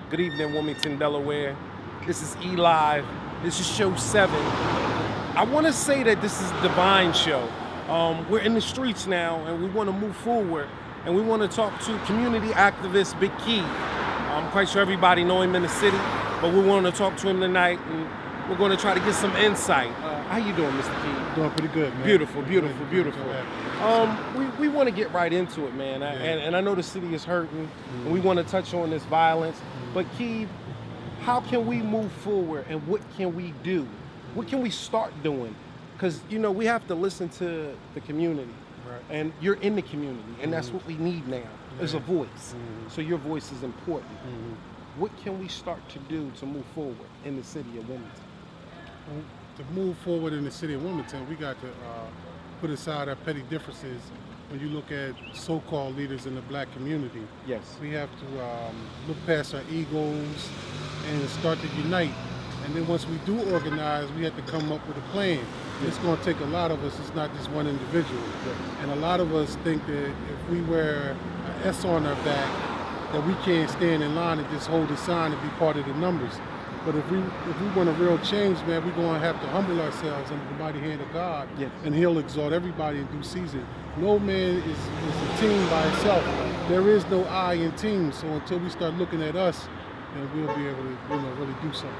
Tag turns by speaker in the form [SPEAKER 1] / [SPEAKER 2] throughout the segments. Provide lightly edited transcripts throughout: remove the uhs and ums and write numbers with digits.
[SPEAKER 1] Good evening, Wilmington, Delaware. This is E-Live. This is show 7. I want to say that this is a divine show. We're in the streets now, and we want to move forward, and we want to talk to community activist Makieb. I'm quite sure everybody know him in the city, but we want to talk to him tonight, and we're going to try to get some insight. How you doing, Mr. Makieb?
[SPEAKER 2] Doing pretty good, man.
[SPEAKER 1] Beautiful, beautiful, beautiful. We want to get right into it, man. And I know the city is hurting, and we want to touch on this violence. But Makieb, how can we move forward, and what can we do? What can we start doing? Because, you know, we have to listen to the community.
[SPEAKER 2] Right.
[SPEAKER 1] And you're in the community, and that's what we need now, is a voice. So your voice is important. What can we start to do to move forward in the city of Wilmington?
[SPEAKER 2] To move forward in the city of Wilmington, we got to put aside our petty differences. When you look at so-called leaders in the black community,
[SPEAKER 1] Yes.
[SPEAKER 2] we have to look past our egos and start to unite. And then once we do organize, we have to come up with a plan. It's going to take a lot of us. It's not just one individual. And a lot of us think that if we wear an S on our back, that we can't stand in line and just hold a sign and be part of the numbers. But if we want a real change, man, we're going to have to humble ourselves under the mighty hand of God, and He'll exalt everybody in due season. No man is a team by itself. There is no I in team. So until we start looking at us, then we'll be able to, really do something.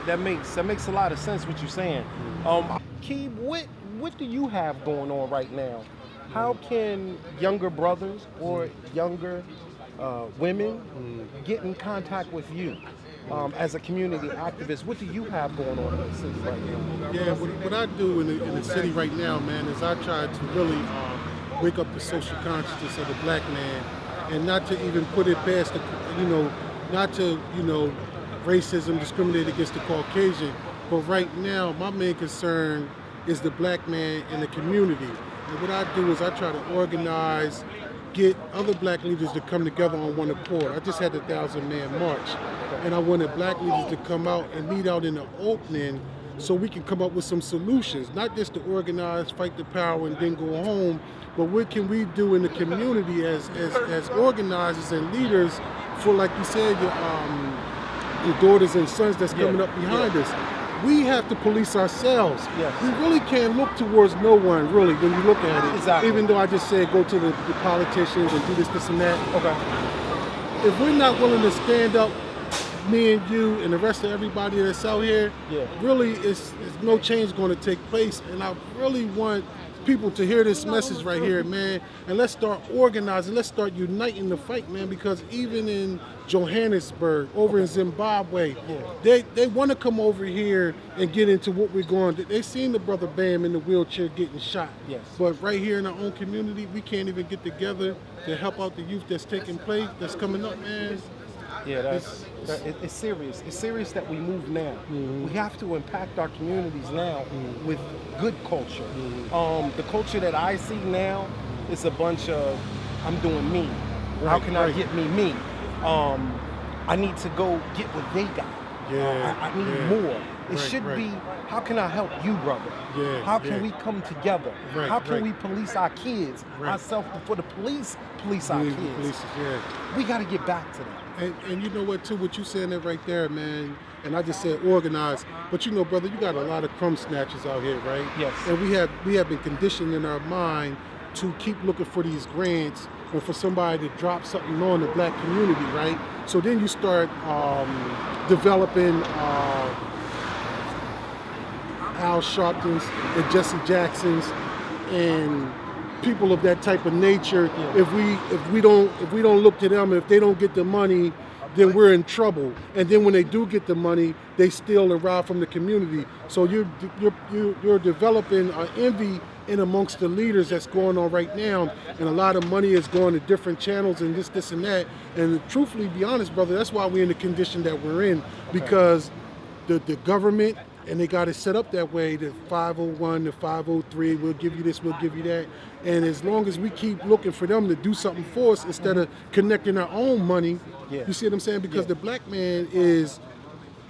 [SPEAKER 1] That makes a lot of sense what you're saying. Makieb, what do you have going on right now? How can younger brothers or younger women get in contact with you as a community activist? What do you have going on in the city right now?
[SPEAKER 2] Yeah, what I do in the city right now, man, is I try to really wake up the social consciousness of the black man, and not to even put it past not to racism, discriminate against the Caucasian, but right now my main concern is the black man in the community. And what I do is I try to organize, get other black leaders to come together on one accord. I just had the 1,000-man march, and I wanted black leaders to come out and lead out in the opening so we can come up with some solutions, not just to organize, fight the power, and then go home, but what can we do in the community as organizers and leaders for, like you said, your daughters and sons that's coming up behind us. We have to police ourselves.
[SPEAKER 1] Yes.
[SPEAKER 2] We really can't look towards no one, really, when you look at it.
[SPEAKER 1] Exactly.
[SPEAKER 2] Even though I just said go to the politicians and do this and that.
[SPEAKER 1] Okay.
[SPEAKER 2] If we're not willing to stand up, me and you and the rest of everybody that's out here, really it's no change going to take place. And I really want people to hear this message right here, man, and let's start organizing, let's start uniting the fight, man, because even in Johannesburg, over in Zimbabwe, they want to come over here and get into what we're going to. They seen the brother Bam in the wheelchair getting shot.
[SPEAKER 1] Yes.
[SPEAKER 2] But right here in our own community, we can't even get together to help out the youth that's taking place, that's coming up, man.
[SPEAKER 1] Yeah, it's serious. It's serious that we move now. We have to impact our communities now with good culture. The culture that I see now is a bunch of, I'm doing me. How can I get me? I need to go get what they got. I need more. It should be, how can I help you, brother? How can we come together? How can we police our kids, ourselves, before the police police our kids? We got to get back to that.
[SPEAKER 2] And you know what, too, what you saying that right there, man, and I just said organize, but you know, brother, you got a lot of crumb snatchers out here, right?
[SPEAKER 1] Yes.
[SPEAKER 2] And we have been conditioned in our mind to keep looking for these grants or for somebody to drop something on the black community, right? So then you start developing Al Sharptons and Jesse Jacksons and people of that type of nature. If we don't look to them, if they don't get the money, then we're in trouble. And then when they do get the money, they steal and rob from the community. So you're developing an envy in amongst the leaders that's going on right now, and a lot of money is going to different channels and this and that. And truthfully, be honest, brother, that's why we're in the condition that we're in, because the government, and they got it set up that way, the 501, the 503, we'll give you this, we'll give you that. And as long as we keep looking for them to do something for us instead of connecting our own money, you see what I'm saying? Because the black man is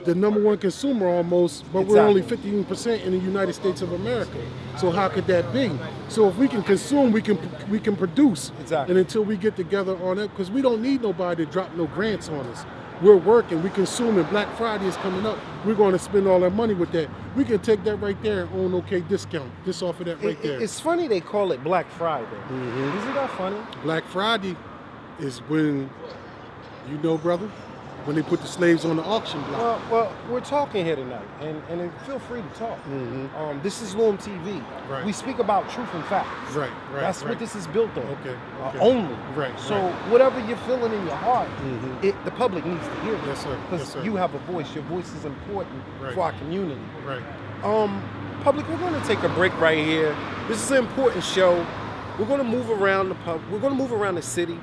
[SPEAKER 2] the #1 consumer almost, but we're only 15% in the United States of America. So how could that be? So if we can consume, we can produce. And until we get together on it, because we don't need nobody to drop no grants on us. we're working, we consuming. Black Friday is coming up. We're going to spend all our money with that. We can take that right there and own okay discount. Just off of that right there.
[SPEAKER 1] It's funny they call it Black Friday. Isn't that funny?
[SPEAKER 2] Black Friday is when, you know, brother, when they put the slaves on the auction block.
[SPEAKER 1] Well, we're talking here tonight, and feel free to talk. This is L.W.U.M.T.V.
[SPEAKER 2] Right.
[SPEAKER 1] We speak about truth and facts.
[SPEAKER 2] Right.
[SPEAKER 1] That's what this is built on.
[SPEAKER 2] Okay.
[SPEAKER 1] Only.
[SPEAKER 2] Right.
[SPEAKER 1] So whatever you're feeling in your heart, the public needs to hear it.
[SPEAKER 2] Yes, sir.
[SPEAKER 1] Because you have a voice. Your voice is important for our community.
[SPEAKER 2] Right.
[SPEAKER 1] Public, we're going to take a break right here. This is an important show. We're going to move around We're going to move around the city,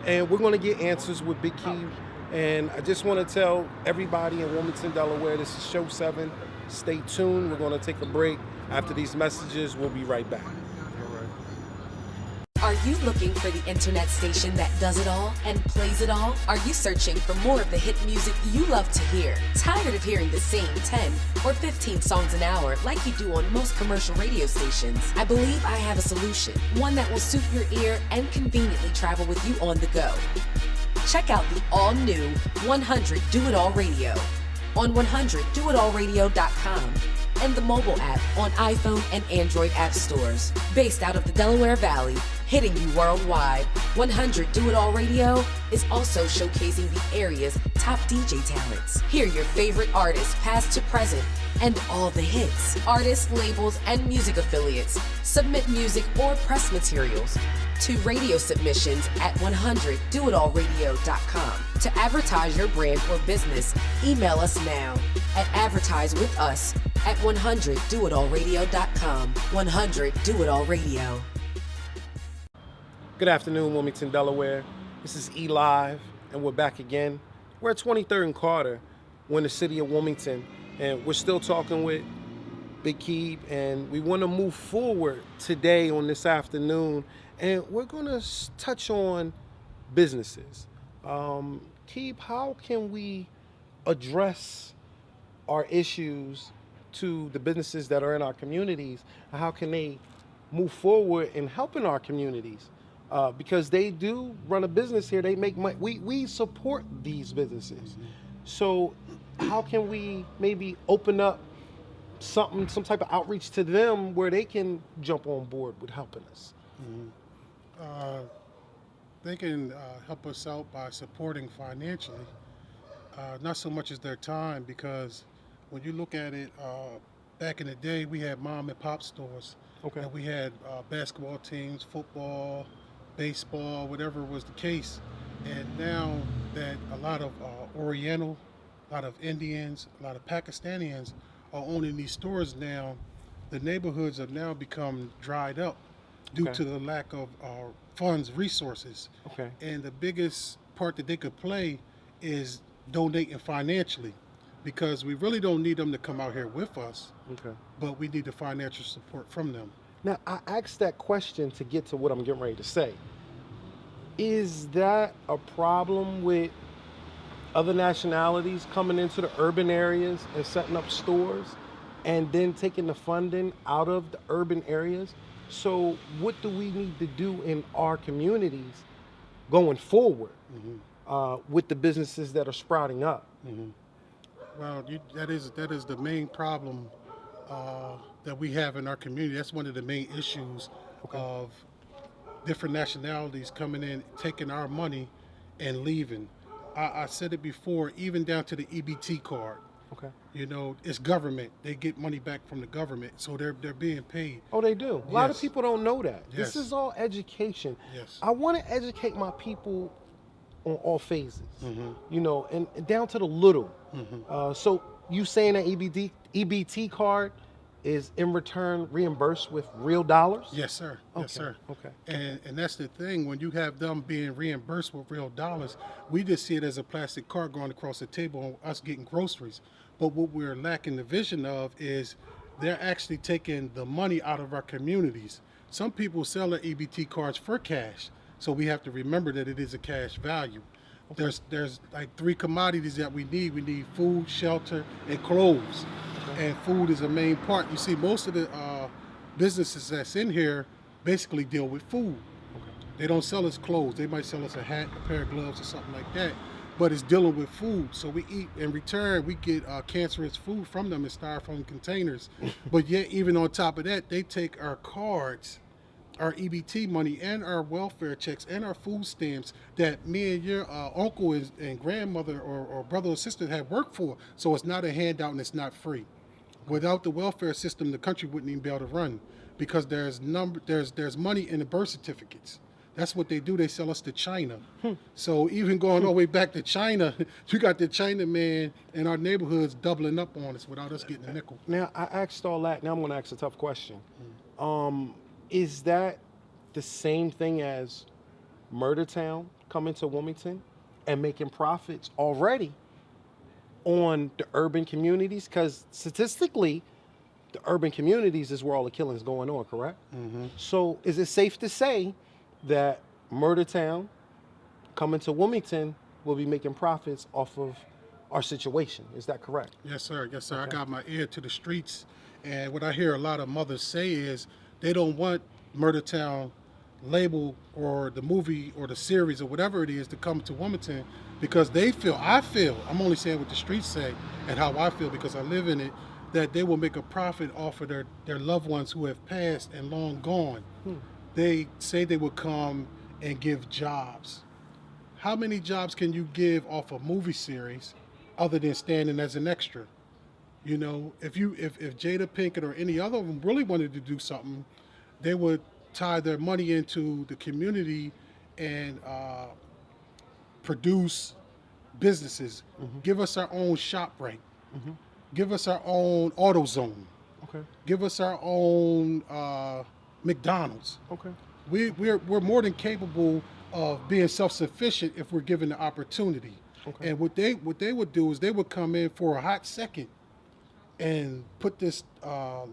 [SPEAKER 1] and we're going to get answers with Makieb. And I just want to tell everybody in Wilmington, Delaware, this is Show 7. Stay tuned. We're going to take a break. After these messages, we'll be right back.
[SPEAKER 3] Are you looking for the internet station that does it all and plays it all? Are you searching for more of the hit music you love to hear? Tired of hearing the same 10 or 15 songs an hour like you do on most commercial radio stations? I believe I have a solution, one that will suit your ear and conveniently travel with you on the go. Check out the all-new 100 Do It All Radio on 100doitallradio.com and the mobile app on iPhone and Android app stores. Based out of the Delaware Valley, hitting you worldwide, 100 Do It All Radio is also showcasing the area's top DJ talents. Hear your favorite artists, past to present, and all the hits. Artists, labels, and music affiliates submit music or press materials to radio submissions at 100doitallradio.com. To advertise your brand or business, email us now at advertisewithus@100doitallradio.com. 100 Do It All Radio.
[SPEAKER 1] Good afternoon, Wilmington, Delaware. This is E-Live, and we're back again. We're at 23rd and Carter. We're in the city of Wilmington, and we're still talking with Makieb, and we want to move forward today on this afternoon, and we're going to touch on businesses. Makieb, how can we address our issues to the businesses that are in our communities, and how can they move forward in helping our communities? Because they do run a business here, they make money. We support these businesses. So how can we maybe open up some type of outreach to them where they can jump on board with helping us?
[SPEAKER 2] They can help us out by supporting financially, not so much as their time, because when you look at it, back in the day, we had mom and pop stores.
[SPEAKER 1] Okay.
[SPEAKER 2] And we had basketball teams, football, baseball, whatever was the case. And now that a lot of Oriental, a lot of Indians, a lot of Pakistanians are owning these stores now, the neighborhoods have now become dried up due to the lack of funds, resources.
[SPEAKER 1] Okay.
[SPEAKER 2] And the biggest part that they could play is donating financially, because we really don't need them to come out here with us, but we need the financial support from them.
[SPEAKER 1] Now, I asked that question to get to what I'm getting ready to say. Is that a problem with other nationalities coming into the urban areas and setting up stores and then taking the funding out of the urban areas? So what do we need to do in our communities going forward with the businesses that are sprouting up?
[SPEAKER 2] Well, that is the main problem that we have in our community. That's one of the main issues of different nationalities coming in, taking our money and leaving. I said it before, even down to the EBT card. You know, it's government. They get money back from the government, so they're being paid.
[SPEAKER 1] Oh, they do. A lot of people don't know that.
[SPEAKER 2] Yes.
[SPEAKER 1] This is all education.
[SPEAKER 2] Yes.
[SPEAKER 1] I want to educate my people on all phases, you know, and down to the little. So you saying that EBT card is in return reimbursed with real dollars?
[SPEAKER 2] Yes, sir. Yes, sir.
[SPEAKER 1] Okay.
[SPEAKER 2] And that's the thing. When you have them being reimbursed with real dollars, we just see it as a plastic card going across the table on us getting groceries. But what we're lacking the vision of is they're actually taking the money out of our communities. Some people sell their EBT cards for cash, so we have to remember that it is a cash value. There's like 3 commodities that we need. We need food, shelter, and clothes. And food is a main part. You see, most of the businesses that's in here basically deal with food. They don't sell us clothes. They might sell us a hat, a pair of gloves, or something like that. but it's dealing with food. So we eat, in return, we get cancerous food from them in styrofoam containers. But yet, even on top of that, they take our cards, our EBT money, and our welfare checks, and our food stamps that me and your uncle and grandmother or brother or sister have worked for. So it's not a handout and it's not free. Without the welfare system, the country wouldn't even be able to run, because there's money in the birth certificates. That's what they do. They sell us to China. So even going all the way back to China, you got the China man in our neighborhoods doubling up on us without us getting a nickel.
[SPEAKER 1] Now, I asked all that. Now I'm going to ask a tough question. Is that the same thing as Murder Town coming to Wilmington and making profits already on the urban communities? Because statistically, the urban communities is where all the killing's going on, correct? So is it safe to say that Murder Town coming to Wilmington will be making profits off of our situation? Is that correct?
[SPEAKER 2] Yes, sir. Yes, sir.
[SPEAKER 1] Okay.
[SPEAKER 2] I got my ear to the streets, and what I hear a lot of mothers say is they don't want Murder Town label or the movie or the series or whatever it is to come to Wilmington, because I'm only saying what the streets say and how I feel because I live in it, that they will make a profit off of their loved ones who have passed and long gone. They say they will come and give jobs. How many jobs can you give off a movie series other than standing as an extra? You know, if Jada Pinkett or any other of them really wanted to do something, they would tie their money into the community and produce businesses. Give us our own ShopRite. Give us our own AutoZone.
[SPEAKER 1] Okay.
[SPEAKER 2] Give us our own McDonald's.
[SPEAKER 1] Okay.
[SPEAKER 2] We're more than capable of being self-sufficient if we're given the opportunity.
[SPEAKER 1] Okay.
[SPEAKER 2] And what they would do is they would come in for a hot second and put this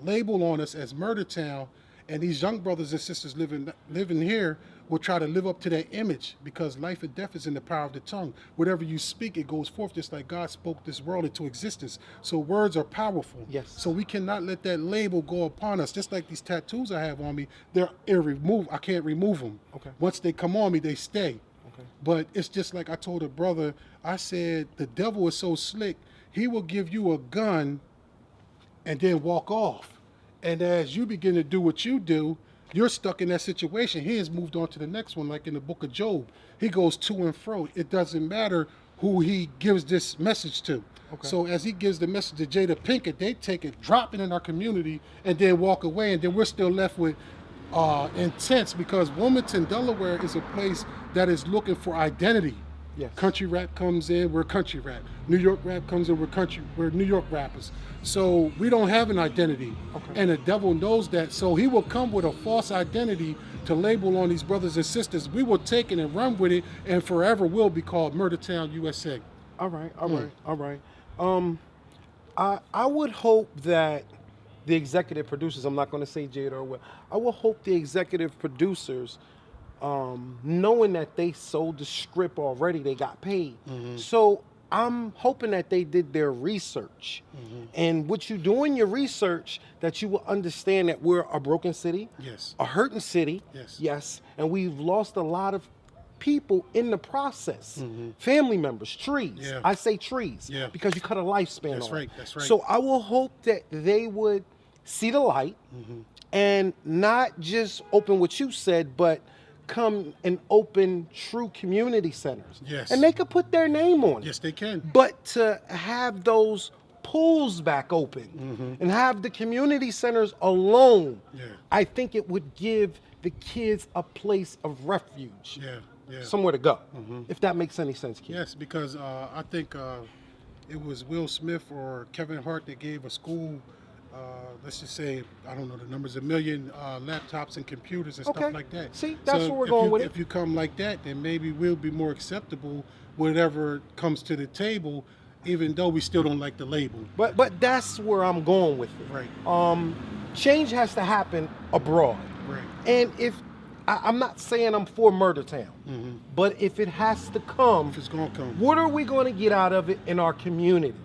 [SPEAKER 2] label on us as Murder Town, and these young brothers and sisters living here will try to live up to that image, because life and death is in the power of the tongue. Whatever you speak, it goes forth, just like God spoke this world into existence. So words are powerful.
[SPEAKER 1] Yes.
[SPEAKER 2] So we cannot let that label go upon us. Just like these tattoos I have on me, they're irremovable. I can't remove them.
[SPEAKER 1] Okay.
[SPEAKER 2] Once they come on me, they stay.
[SPEAKER 1] Okay.
[SPEAKER 2] But it's just like I told a brother, I said, the devil is so slick, he will give you a gun and then walk off. And as you begin to do what you do, you're stuck in that situation. He has moved on to the next one, like in the book of Job. He goes to and fro. It doesn't matter who he gives this message to.
[SPEAKER 1] Okay.
[SPEAKER 2] So as he gives the message to Jada Pinkett, they take it, drop it in our community, and then walk away. And then we're still left with intense, because Wilmington, Delaware is a place that is looking for identity.
[SPEAKER 1] Yes.
[SPEAKER 2] Country rap comes in, we're country rap. New York rap comes in, we're New York rappers. So we don't have an identity.
[SPEAKER 1] Okay.
[SPEAKER 2] And the devil knows that. So he will come with a false identity to label on these brothers and sisters. We will take it and run with it, and forever will be called Murder Town, USA.
[SPEAKER 1] All right. I would hope that the executive producers, I'm not going to say Jada or what, I will hope the executive producers, knowing that they sold the script already, they got paid. So I'm hoping that they did their research. And what you do in your research, that you will understand that we're a broken city,
[SPEAKER 2] Yes.
[SPEAKER 1] a hurting city,
[SPEAKER 2] Yes.
[SPEAKER 1] and we've lost a lot of people in the process. Family members, trees.
[SPEAKER 2] Yeah.
[SPEAKER 1] I say trees
[SPEAKER 2] Yeah.
[SPEAKER 1] because you cut a lifespan
[SPEAKER 2] That's
[SPEAKER 1] off.
[SPEAKER 2] right, that's right.
[SPEAKER 1] So I will hope that they would see the light and not just open what you said, but come and open true community centers.
[SPEAKER 2] Yes.
[SPEAKER 1] And they could put their name on it.
[SPEAKER 2] Yes, they can.
[SPEAKER 1] But to have those pools back open and have the community centers alone,
[SPEAKER 2] Yeah.
[SPEAKER 1] I think it would give the kids a place of refuge,
[SPEAKER 2] Yeah.
[SPEAKER 1] somewhere to go, if that makes any sense, kid.
[SPEAKER 2] Yes, because I think it was Will Smith or Kevin Hart that gave a school, let's just say, I don't know the numbers, 1 million laptops and computers and
[SPEAKER 1] Okay.
[SPEAKER 2] stuff like that.
[SPEAKER 1] See, that's
[SPEAKER 2] So
[SPEAKER 1] where we're
[SPEAKER 2] if
[SPEAKER 1] going
[SPEAKER 2] you,
[SPEAKER 1] with it.
[SPEAKER 2] If you come like that, then maybe we'll be more acceptable, whatever comes to the table, even though we still don't like the label.
[SPEAKER 1] But that's where I'm going with it.
[SPEAKER 2] Right.
[SPEAKER 1] Change has to happen abroad.
[SPEAKER 2] Right.
[SPEAKER 1] And if I'm not saying I'm for Murder Town, but if it has to come,
[SPEAKER 2] If it's gonna come.
[SPEAKER 1] what are we going to get out of it in our communities?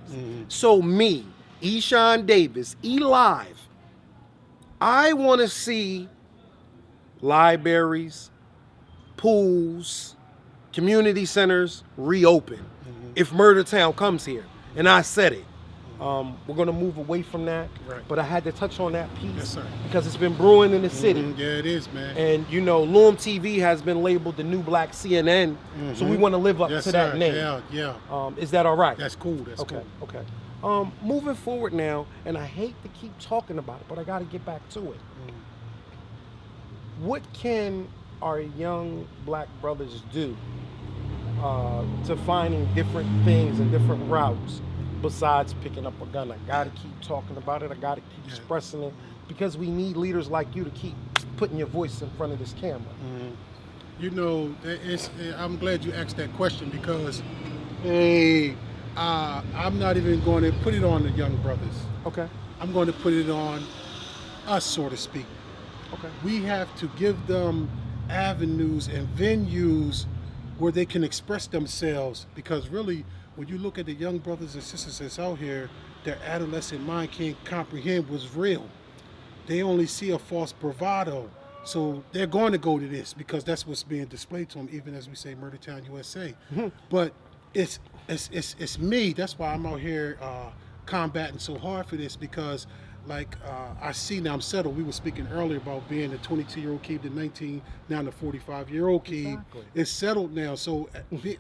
[SPEAKER 1] So me, Eshawn Davis, E-Live, I want to see libraries, pools, community centers reopen. if Murder Town comes here, and I said it. We're going to move away from that,
[SPEAKER 2] Right.
[SPEAKER 1] but I had to touch on that piece
[SPEAKER 2] Yes, sir.
[SPEAKER 1] because it's been brewing in the city.
[SPEAKER 2] Yeah, it is, man.
[SPEAKER 1] And you know, L.W.U.M.T.V has been labeled the new black CNN, so we want to live up
[SPEAKER 2] Yes,
[SPEAKER 1] to
[SPEAKER 2] sir.
[SPEAKER 1] that name.
[SPEAKER 2] Yeah.
[SPEAKER 1] Is that all right?
[SPEAKER 2] That's cool. That's
[SPEAKER 1] okay.
[SPEAKER 2] cool.
[SPEAKER 1] Okay. Moving forward now, and I hate to keep talking about it, but I got to get back to it. What can our young black brothers do to finding different things and different routes besides picking up a gun? I gotta keep talking about it. I gotta keep expressing it because we need leaders like you to keep putting your voice in front of this camera.
[SPEAKER 2] You know, I'm glad you asked that question because, I'm not even going to put it on the young brothers.
[SPEAKER 1] Okay.
[SPEAKER 2] I'm going to put it on us, so to speak.
[SPEAKER 1] Okay.
[SPEAKER 2] We have to give them avenues and venues where they can express themselves, because really, when you look at the young brothers and sisters that's out here, their adolescent mind can't comprehend what's real. They only see a false bravado. So they're going to go to this because that's what's being displayed to them, even as we say Murder Town, USA. But it's me. That's why I'm out here combating so hard for this, because I see now I'm settled. We were speaking earlier about being the 22-year-old Keeb, the 19, now the 45-year-old Keeb.
[SPEAKER 1] Exactly.
[SPEAKER 2] It's settled now. So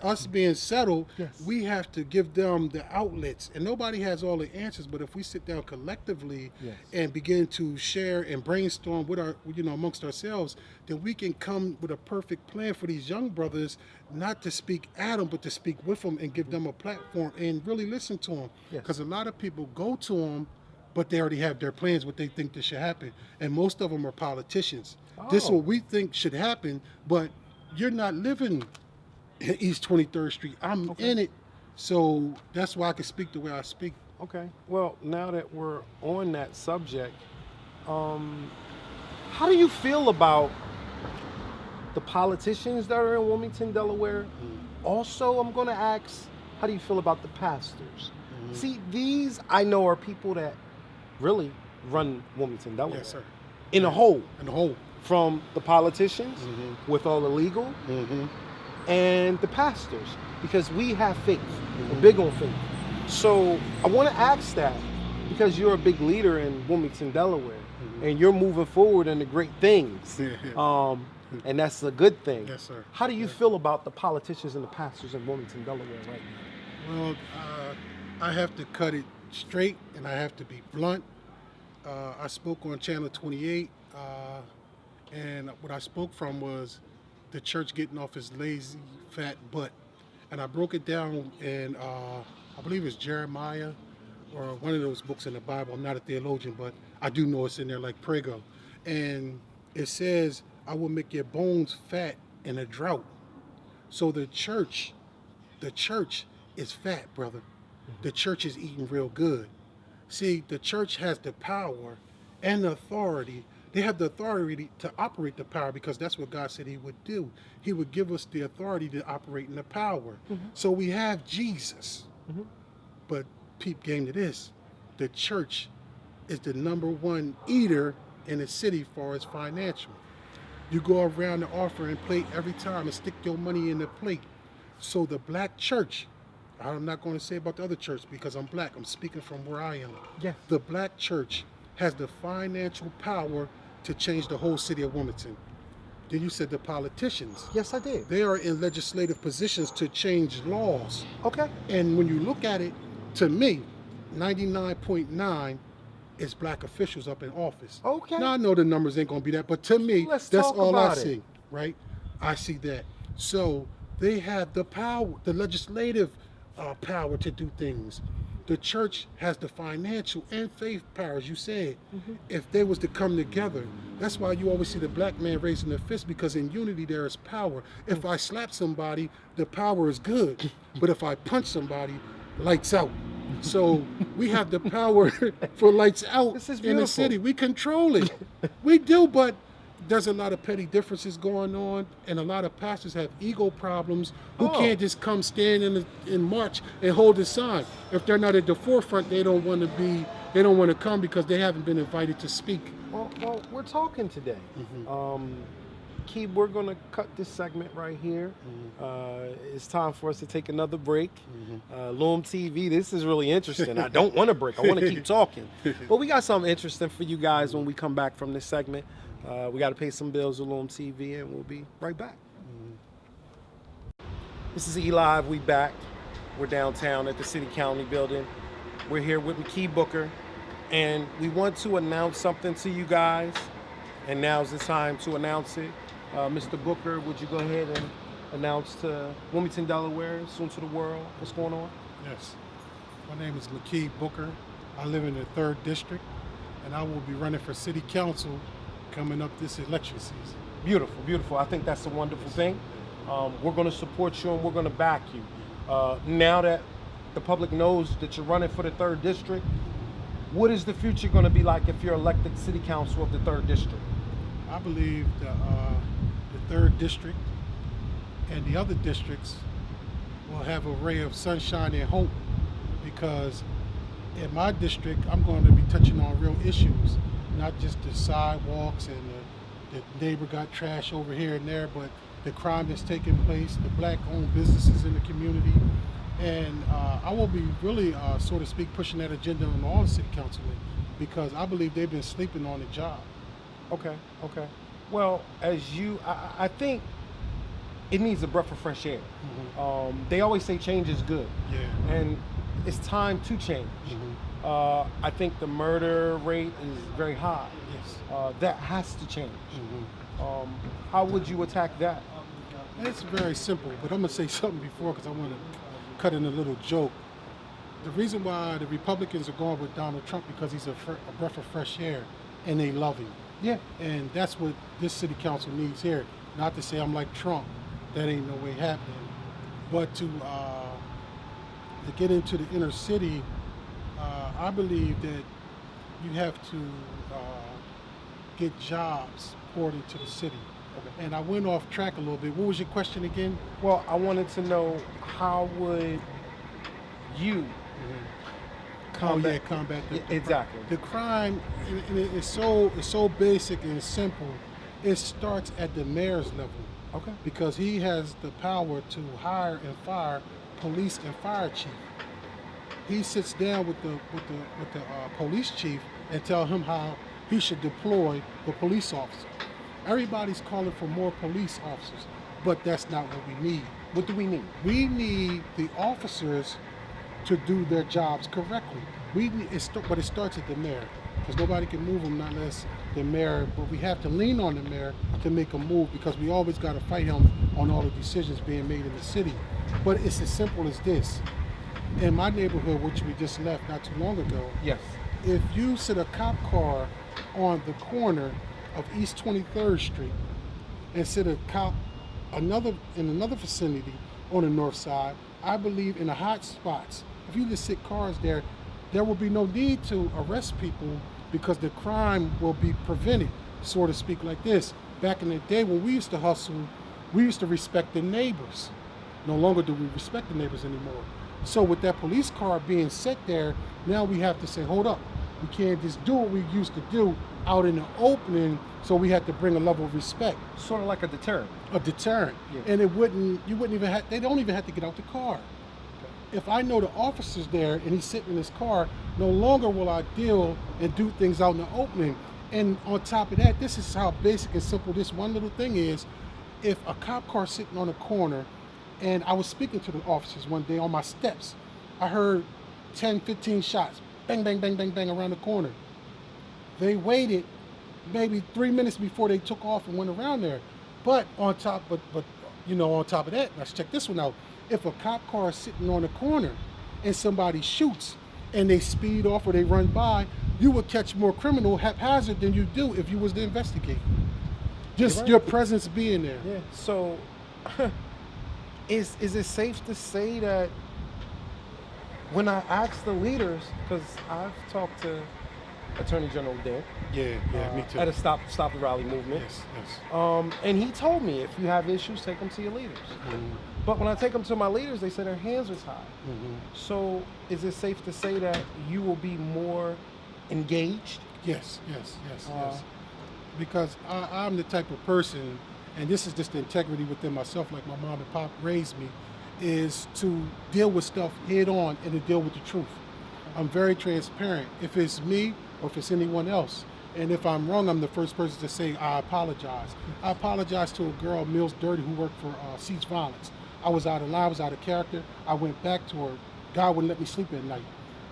[SPEAKER 2] us being settled,
[SPEAKER 1] Yes.
[SPEAKER 2] we have to give them the outlets. And nobody has all the answers, but if we sit down collectively
[SPEAKER 1] Yes.
[SPEAKER 2] and begin to share and brainstorm with amongst ourselves, then we can come with a perfect plan for these young brothers, not to speak at them, but to speak with them and give them a platform and really listen to them.
[SPEAKER 1] Yes.
[SPEAKER 2] Because a lot of people go to them, but they already have their plans, what they think this should happen. And most of them are politicians. This is what we think should happen, but you're not living in East 23rd Street. I'm in it. So that's why I can speak the way I speak.
[SPEAKER 1] Okay. Well, now that we're on that subject, how do you feel about the politicians that are in Wilmington, Delaware? Also, I'm going to ask, how do you feel about the pastors? See, these I know are people that really run Wilmington, Delaware.
[SPEAKER 2] Yes, sir.
[SPEAKER 1] In a whole.
[SPEAKER 2] In the whole.
[SPEAKER 1] From the politicians with all the legal and the pastors, because we have faith. We're big on faith. So I want to ask that because you're a big leader in Wilmington, Delaware, and you're moving forward into great things. And that's a good thing.
[SPEAKER 2] Yes, sir.
[SPEAKER 1] How do you feel about the politicians and the pastors in Wilmington, Delaware right now?
[SPEAKER 2] Well, I have to cut it straight and I have to be blunt. I spoke on Channel 28, and what I spoke from was the church getting off its lazy, fat butt. And I broke it down in, I believe it's Jeremiah or one of those books in the Bible. I'm not a theologian, but I do know it's in there, like Prego. And it says, I will make your bones fat in a drought. So the church is fat, brother. The church is eating real good. See, the church has the power and the authority. They have the authority to operate the power because that's what God said he would do. He would give us the authority to operate in the power. So we have Jesus. But peep game to this. The church is the #1 eater in the city as far as financial. You go around the offering plate every time and stick your money in the plate. So the black church, I'm not going to say about the other church because I'm black. I'm speaking from where I am.
[SPEAKER 1] Yeah.
[SPEAKER 2] The black church has the financial power to change the whole city of Wilmington. Then you said the politicians.
[SPEAKER 1] Yes, I did.
[SPEAKER 2] They are in legislative positions to change laws.
[SPEAKER 1] Okay.
[SPEAKER 2] And when you look at it, to me, 99.9 is black officials up in office.
[SPEAKER 1] Okay.
[SPEAKER 2] Now I know the numbers ain't gonna be that, but to me,
[SPEAKER 1] Let's
[SPEAKER 2] that's
[SPEAKER 1] talk
[SPEAKER 2] all I
[SPEAKER 1] about it.
[SPEAKER 2] see, right? I see that. So they have the power, the legislative power to do things. The church has the financial and faith power, as you said. If they was to come together, that's why you always see the black man raising the fist, because in unity there is power. If I slap somebody, the power is good. But if I punch somebody, lights out. So we have the power for lights out
[SPEAKER 1] This is
[SPEAKER 2] in the
[SPEAKER 1] beautiful.
[SPEAKER 2] city. We control it. We do, but there's a lot of petty differences going on, and a lot of pastors have ego problems who can't just come stand in march and hold a sign. If they're not at the forefront, they don't want to come because they haven't been invited to speak.
[SPEAKER 1] Well, we're talking today. Makieb, we're going to cut this segment right here. It's time for us to take another break. L.W.U.M.T.V, this is really interesting. I don't want to break. I want to keep talking. But we got something interesting for you guys when we come back from this segment. We got to pay some bills with L.W.U.M.T.V, and we'll be right back. This is E-Live. We back. We're downtown at the City County building. We're here with Makieb Booker, and we want to announce something to you guys. And now's the time to announce it. Mr. Booker, would you go ahead and announce to Wilmington, Delaware, soon to the world, what's going on?
[SPEAKER 2] Yes. My name is Makieb Booker. I live in the 3rd District, and I will be running for City Council coming up this election season.
[SPEAKER 1] Beautiful, beautiful. I think that's a wonderful thing. We're going to support you and we're going to back you. Now that the public knows that you're running for the 3rd District, what is the future going to be like if you're elected City Council of the 3rd District?
[SPEAKER 2] I believe the 3rd District and the other districts will have a ray of sunshine and hope, because in my district, I'm going to be touching on real issues, not just the sidewalks and the neighbor got trash over here and there, but the crime that's taking place, the black-owned businesses in the community. And I will be really, so to speak, pushing that agenda on all the city councilmen, because I believe they've been sleeping on the job.
[SPEAKER 1] Okay, okay. Well, I think it needs a breath of fresh air. They always say change is good.
[SPEAKER 2] Yeah.
[SPEAKER 1] And it's time to change. I think the murder rate is very high.
[SPEAKER 2] Yes.
[SPEAKER 1] That has to change. How would you attack that?
[SPEAKER 2] It's very simple, but I'm going to say something before, because I want to cut in a little joke. The reason why the Republicans are going with Donald Trump, because he's a breath of fresh air, and they love him.
[SPEAKER 1] Yeah.
[SPEAKER 2] And that's what this city council needs here. Not to say I'm like Trump, that ain't no way happening. But to get into the inner city, I believe that you have to get jobs poured into the city. Okay. And I went off track a little bit. What was your question again?
[SPEAKER 1] Well, I wanted to know, how would you combat the
[SPEAKER 2] exactly. The crime, it's so basic and simple. It starts at the mayor's level.
[SPEAKER 1] Okay.
[SPEAKER 2] Because he has the power to hire and fire police and fire chief. He sits down with the police chief and tell him how he should deploy the police officer. Everybody's calling for more police officers, but that's not what we need.
[SPEAKER 1] What do we need?
[SPEAKER 2] We need the officers to do their jobs correctly. But it starts at the mayor, because nobody can move them unless the mayor. But we have to lean on the mayor to make a move, because we always got to fight him on all the decisions being made in the city. But it's as simple as this. In my neighborhood, which we just left not too long ago,
[SPEAKER 1] yes,
[SPEAKER 2] if you sit a cop car on the corner of East 23rd Street and sit a cop in another vicinity on the north side, I believe in the hot spots, if you just sit cars there, there will be no need to arrest people, because the crime will be prevented, so to speak, like this. Back in the day when we used to hustle, we used to respect the neighbors. No longer do we respect the neighbors anymore. So with that police car being set there, now we have to say, hold up, we can't just do what we used to do out in the opening, so we had to bring a level of respect.
[SPEAKER 1] Sort of like a deterrent.
[SPEAKER 2] A deterrent. Yeah. And they don't even have to get out the car. Okay. If I know the officer's there and he's sitting in his car, no longer will I deal and do things out in the opening. And on top of that, this is how basic and simple this one little thing is. If a cop car sitting on a corner, and I was speaking to the officers one day on my steps, I heard 10, 15 shots, bang, bang, bang, bang, bang, around the corner. They waited maybe 3 minutes before they took off and went around there. But on top of that, let's check this one out. If a cop car is sitting on the corner and somebody shoots and they speed off or they run by, you would catch more criminal haphazard than you do if you was to investigate. Just your presence being there.
[SPEAKER 1] Yeah. So is it safe to say that when I asked the leaders, because I've talked to Attorney General Dent.
[SPEAKER 2] Yeah, me too.
[SPEAKER 1] At a Stop the Rally movement.
[SPEAKER 2] Yes.
[SPEAKER 1] And he told me, if you have issues, take them to your leaders. But when I take them to my leaders, they say their hands are tied. So is it safe to say that you will be more engaged?
[SPEAKER 2] Yes. Because I'm the type of person, and this is just the integrity within myself, like my mom and pop raised me, is to deal with stuff head on and to deal with the truth. I'm very transparent. If it's me or if it's anyone else, and if I'm wrong, I'm the first person to say I apologize. I apologize to a girl, Mills Dirty, who worked for Siege Violence. I was out of line, I was out of character. I went back to her. God wouldn't let me sleep at night.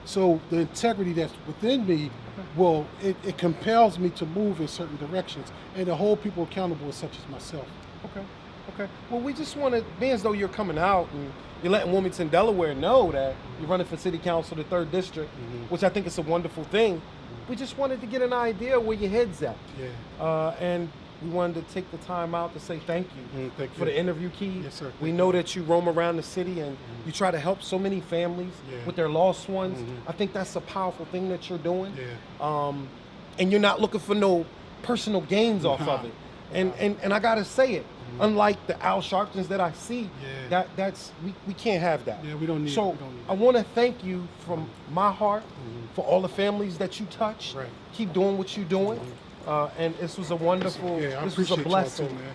[SPEAKER 2] So the integrity that's within me, well, it compels me to move in certain directions and to hold people accountable such as myself.
[SPEAKER 1] Okay. Well, we just want to, being as though you're coming out and you're letting Wilmington, Delaware know that you're running for city council, the 3rd district, which I think is a wonderful thing. We just wanted to get an idea where your head's at.
[SPEAKER 2] Yeah.
[SPEAKER 1] And we wanted to take the time out to say thank you for the interview, Key.
[SPEAKER 2] Yes, sir.
[SPEAKER 1] We know that you roam around the city and you try to help so many families with their lost ones. I think that's a powerful thing that you're doing.
[SPEAKER 2] Yeah.
[SPEAKER 1] And you're not looking for no personal gains off of it. And I gotta say it, unlike the Al Sharptons that I see, that's we can't have that.
[SPEAKER 2] Yeah, we don't need
[SPEAKER 1] so
[SPEAKER 2] it. We don't need
[SPEAKER 1] I want to thank you from my heart for all the families that you touch.
[SPEAKER 2] Right.
[SPEAKER 1] Keep doing what you're doing. And this was a wonderful,
[SPEAKER 2] Yeah, I
[SPEAKER 1] this was a
[SPEAKER 2] appreciate y'all
[SPEAKER 1] blessing.
[SPEAKER 2] too, man.